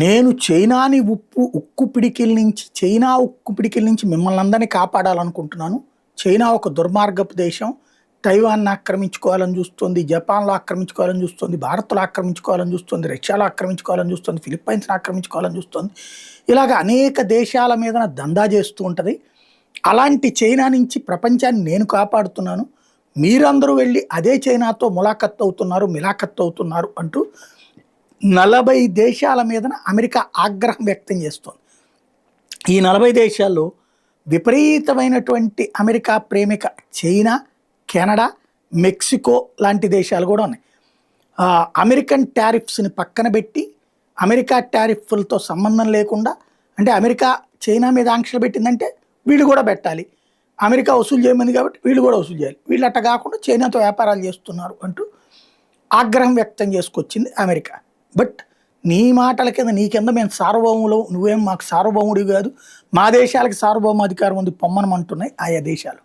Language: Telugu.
నేను చైనాని ఉక్కు పిడికిల నుంచి చైనా ఉక్కు పిడికిల నుంచి మిమ్మల్ని అందరినీ కాపాడాలనుకుంటున్నాను. చైనా ఒక దుర్మార్గపు దేశం. తైవాన్‌ని ఆక్రమించుకోవాలని చూస్తుంది, జపాన్‌లో ఆక్రమించుకోవాలని చూస్తుంది, భారత్‌లో ఆక్రమించుకోవాలని చూస్తుంది, రష్యాలో ఆక్రమించుకోవాలని చూస్తుంది, ఫిలిప్పైన్స్‌ని ఆక్రమించుకోవాలని చూస్తుంది. ఇలాగ అనేక దేశాల మీదన దందా చేస్తూ ఉంటది. అలాంటి చైనా నుంచి ప్రపంచాన్ని నేను కాపాడుతున్నాను. మీరందరూ వెళ్లి అదే చైనాతో మిలాఖత్ అవుతున్నారు అంటూ 40 దేశాల మీదన అమెరికా ఆగ్రహం వ్యక్తం చేస్తోంది. ఈ 40 దేశాల్లో విపరీతమైనటువంటి అమెరికా ప్రేమిక చైనా, కెనడా, మెక్సికో లాంటి దేశాలు కూడా ఉన్నాయి. అమెరికన్ టారిఫ్స్ని పక్కన పెట్టి అమెరికా టారిఫ్లతో సంబంధం లేకుండా, అంటే అమెరికా చైనా మీద ఆంక్షలు పెట్టిందంటే వీళ్ళు కూడా పెట్టాలి, అమెరికా వసూలు చేయమంది కాబట్టి వీళ్ళు కూడా వసూలు చేయాలి, వీళ్ళు అట్ట కాకుండా చైనాతో వ్యాపారాలు చేస్తున్నారు అంటూ ఆగ్రహం వ్యక్తం చేసుకొచ్చింది అమెరికా. బట్ నీ మాటల కింద నీ కింద మేము సార్వభౌములు, నువ్వేం మాకు సార్వభౌముడివి కాదు, మా దేశాలకి సార్వభౌమాధికారం ఉంది పొమ్మనమంటున్నాయి ఆయా దేశాలు.